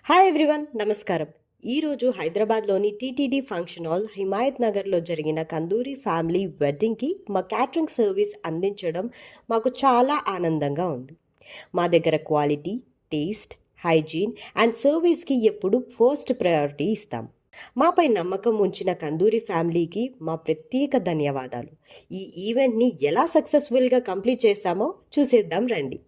Hi everyone, నమస్కారం. ఈరోజు హైదరాబాద్లోని టీటీడీ ఫంక్షన్ హాల్ హిమాయత్ నగర్లో జరిగిన కందూరి ఫ్యామిలీ వెడ్డింగ్కి మా క్యాటరింగ్ సర్వీస్ అందించడం మాకు చాలా ఆనందంగా ఉంది. మా దగ్గర క్వాలిటీ, టేస్ట్, హైజీన్ అండ్ సర్వీస్కి ఎప్పుడు ఫస్ట్ ప్రయారిటీ ఇస్తాం. మాపై నమ్మకం ఉంచిన కందూరి ఫ్యామిలీకి మా ప్రత్యేక ధన్యవాదాలు. ఈ ఈవెంట్ని ఎలా సక్సెస్ఫుల్గా కంప్లీట్ చేశామో చూసేద్దాం రండి.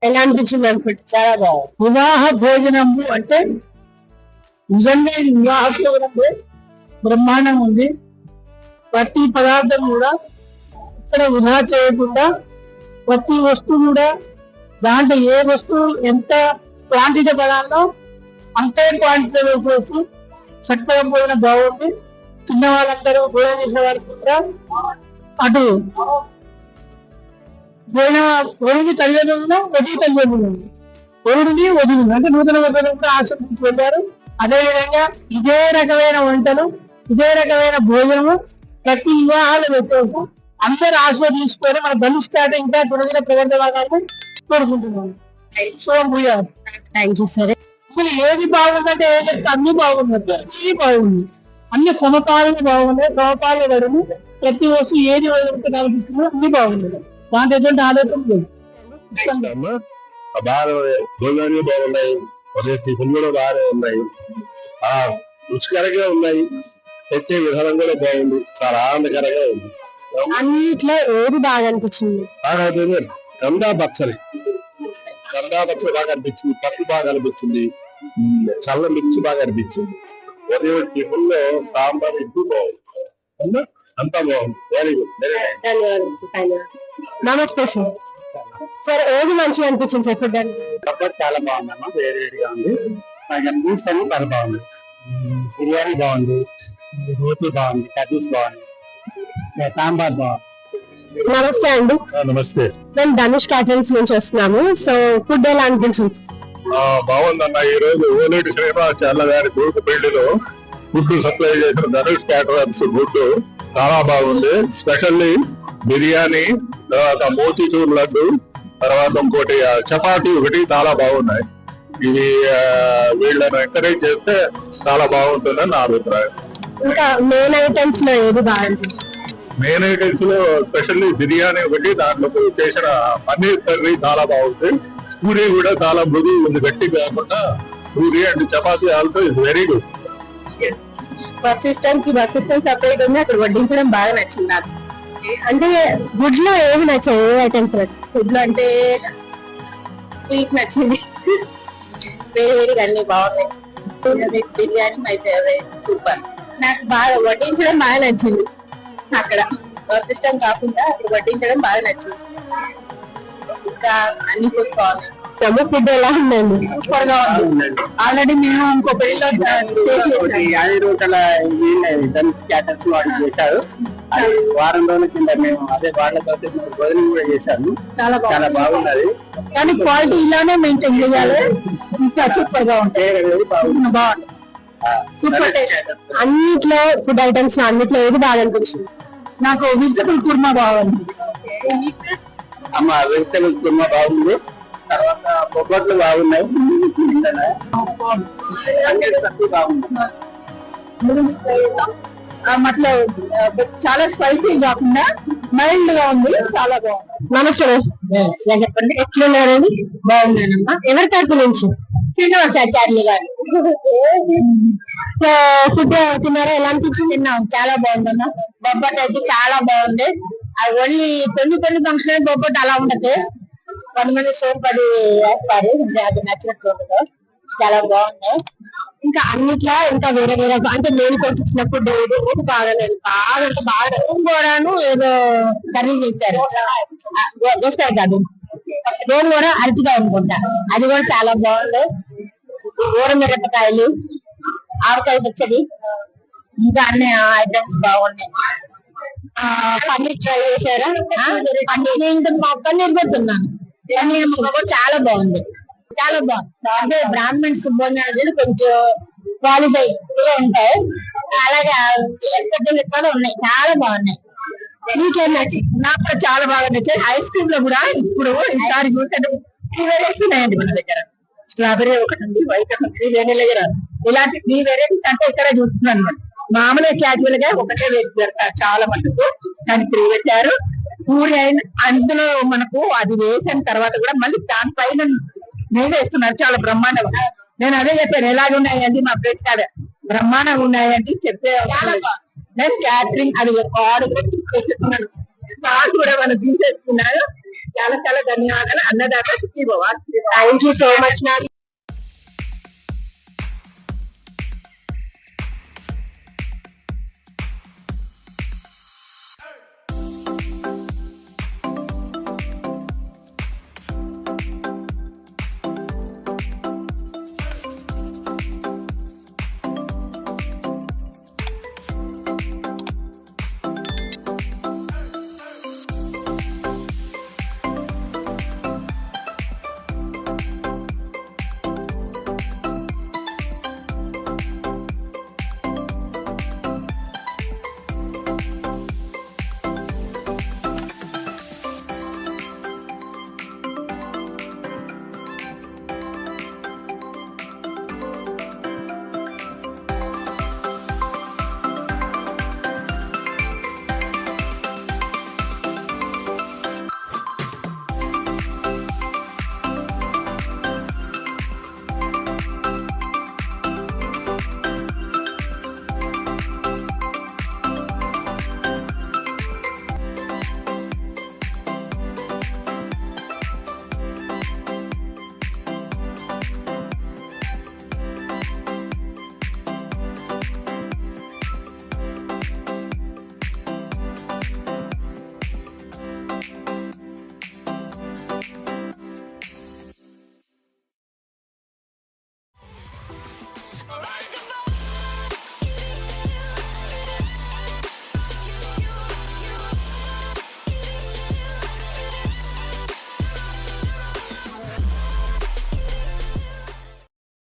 ఎలా అనిపించింది అనుకుంటే చాలా బాగుంది. వివాహ భోజనము అంటే నిజంగా ఇది వివాహ భోజనం బ్రహ్మాండం ఉంది. ప్రతి పదార్థం కూడా ఇక్కడ వృధా చేయకుండా ప్రతి వస్తువు కూడా దాంట్లో ఏ వస్తువు ఎంత క్వాంటిటీ పడాలో అంతే క్వాంటిటీ వేసేసి చక్కగా భోజనం బాగుంది. తిన్న వాళ్ళందరూ భోజనం చేసే వాళ్ళకి కూడా అటు వరుడి తల్లిదండ్రులను వధువు తల్లిదండ్రులు వరుడిని వధువుని అంటే నూతన వధువులు కూడా ఆశీర్వదించి వెళ్ళారు. అదేవిధంగా ఇదే రకమైన వంటలు ఇదే రకమైన భోజనము ప్రతి వివాహాలు పెట్టేసి అందరూ ఆస్వాదించుకొని మన ధనుష్ కాట ఇంకా తులసిన ప్రవర్తనాన్ని కోరుకుంటున్నాను. సో థ్యాంక్ యూ సరే. అసలు ఏది బాగుందంటే అన్ని బాగుంది, అన్ని బాగుంది, అన్ని సమపాలన బాగున్నాయి. సమపాలన పడును ప్రతి వస్తువు ఏది వదులుతున్నా అన్ని బాగుంది. దాంట్లో ఎటువంటి ఆలోచన లేదు. భోజనాలు బాగున్నాయి, టిఫిన్ కూడా బాగానే ఉన్నాయి, రుచికరంగా ఉన్నాయి, పెట్టే విధానం కూడా బాగుంది, చాలా ఆనందకరంగా ఉంది. అన్నిట్లో ఏది బాగా అనిపించింది? కందా పచ్చడి బాగా అనిపించింది, పప్పు బాగా అనిపించింది, చల్ల మిర్చి బాగా అనిపించింది. ఉదయం టిఫిన్ లో సాంబార్ ఎక్కువ బాగుంది, అంతా బాగుంది. Very good. నమస్తే సార్. సార్ ఏది మంచిగా అనిపించింది సార్ ఫుడ్? సపోర్ట్ చాలా బాగుందమ్మా, వేడి వేడిగా ఉంది. ఫ్రూట్స్ అన్ని చాలా బాగుంది, బిర్యానీ బాగుంది, రోటీ బాగుంది, కర్రీస్ బాగుంది, సాంబార్ బాగుంది. నమస్తే అండి. నమస్తే. మేము ధనుష్ క్యాటరింగ్స్ నుంచి వస్తున్నాము. సో ఫుడ్ ఎలా అనిపించింది? బాగుందన్న. ఈ రోజు ఓలేటి శ్రీనివాసాచార్య గారి కొడుకు పెళ్లిలో ఫుడ్ సప్లై చేసిన ధనుష్ క్యాటరర్స్ ఫుడ్ చాలా బాగుంది. స్పెషల్లీ బిర్యానీ, తర్వాత మోతీచూర్ లడ్డు, తర్వాత ఇంకోటి చపాతీ ఒకటి చాలా బాగున్నాయి. ఇవి వీళ్ళని ఎంకరేజ్ చేస్తే చాలా బాగుంటుందని నా అభిప్రాయం. ఇంకా మెయిన్ ఐటమ్స్ లో ఏది బాగుంటుంది? మెయిన్ ఐటమ్స్ లో స్పెషల్లీ బిర్యానీ ఒకటి, దాంట్లో చేసిన పన్నీర్ కర్రీ చాలా బాగుంది. పూరి కూడా చాలా మృదువు ఉంది, గట్టి కాకుండా puri and chapati also is very good. Bus system separate ఉంది, అక్కడ వడ్డించడం బాగా నచ్చింది నాకు. అంటే ఫుడ్ లో ఏమి నచ్చాయి? ఏ ఐటమ్స్ నచ్చాయి ఫుడ్ లో? అంటే స్వీట్ నచ్చింది, వేడిగా అన్ని బాగున్నాయి. Biryani my favourite, super. నాకు బాగా వడ్డించడం బాగా నచ్చింది. అక్కడ బస్ సిస్టమ్ కాకుండా అక్కడ వడ్డించడం బాగా నచ్చింది. ఇంకా అన్ని ఫుడ్ బాగున్నాయి. ఫుడ్ ఎలా ఉందండి? సూపర్ గా ఉంది. ఆల్రెడీ మేము ఇంకో పెళ్లిలో చేశారు. వారం రోజుల కింద మేము అదే వాళ్ళతో భోజనం కూడా చేశాము, చాలా బాగున్నది. కానీ క్వాలిటీ ఇలానే మెయింటైన్ చేయాలి, ఇంకా సూపర్ గా ఉంటాయి. బాగుంది, సూపర్ టేస్ట్. అన్నిట్లో ఫుడ్ ఐటమ్స్ లో అన్నిట్లో ఏది బాగా అనిపించింది? నాకు వెజిటబుల్ కుర్మా బాగుంది. అమ్మ వెజిటబుల్ కుర్మా బాగుంది, తర్వాత బొబ్బట్లు బాగున్నాయి, చాలా స్పైసీ కాకుండా మైల్డ్ గా ఉంది, చాలా బాగుంది. నమస్తే చెప్పండి, ఎట్లున్నారండి? బాగున్నానమ్మా. ఎవరి తరపు నుంచి? శ్రీనివాసాచార్య గారు. సో ఫుడ్ తిన్నారా? ఎలా అనిపించింది? తిన్నాం, చాలా బాగుందమ్మా. బొబ్బట్ అయితే చాలా బాగుంది. అది ఓన్లీ కొన్ని ఫంక్షన్ బొబ్బట్ అలా ఉండదు, కొంతమంది సోంపడి వేస్తారు, అది నచ్చినట్టు చాలా బాగుంది. ఇంకా అన్నిట్లో ఇంకా వేరే అంటే నేను కొట్టించినప్పుడు ఏది బాగాలేదు, బాగా కూడాను ఏదో కర్రీ చేశారు, చేస్తారు కాదు నేను కూడా అరటిగా అనుకుంటా, అది కూడా చాలా బాగుంది. ఊరమిరపకాయలు, ఆవకాయ పచ్చడి, ఇంకా అన్ని ఐటమ్స్ బాగున్నాయి. పన్నీర్ ట్రై చేశారా? పన్నీర్ పెడుతున్నాను, పన్నీర్ ముక్క కూడా చాలా బాగుంది, చాలా బాగుంది. అంటే బ్రాహ్మణ్స్ భోజనాలు కొంచెం క్వాలిఫై ఉంటాయి, అలాగే ఎక్స్పెక్టేషన్ కూడా ఉన్నాయి, చాలా బాగున్నాయి. మీకేం నచ్చింది? నాకు కూడా చాలా బాగా నచ్చాయి. ఐస్ క్రీమ్ లో కూడా ఇప్పుడు ఈసారి చూస్తే 3 వెరైటీస్ ఉన్నాయండి మన దగ్గర. స్ట్రాబెరీ ఒకటి ఉంది, వైట్ ఒకటి, వెనిలా దగ్గర ఇలాంటి 3 వెరైటీస్ అంటే ఇక్కడ చూస్తున్నాను అనమాట. మామూలుగా క్యాజువల్ గా ఒకటే వేసి పెడతారు చాలా మటుకు, కానీ 3 పెట్టారు. పూరి అయిన అందులో మనకు అది వేసిన తర్వాత కూడా మళ్ళీ దానిపైన నెయ్యి వేస్తున్నారు, చాలా బ్రహ్మాండంగా. నేను అదే చెప్పాను, ఎలాగున్నాయండి మా ఫ్రెండ్ కాదు, బ్రహ్మాండంగా ఉన్నాయండి చెప్తే. నేను క్యాటరింగ్ అది కార్డు కూడా తీసుకొచ్చేస్తున్నాను, కార్డు కూడా మనం తీసేసుకున్నాను. చాలా చాలా ధన్యవాదాలు. Annadata Sukhibhava. Thank you so much ma'am.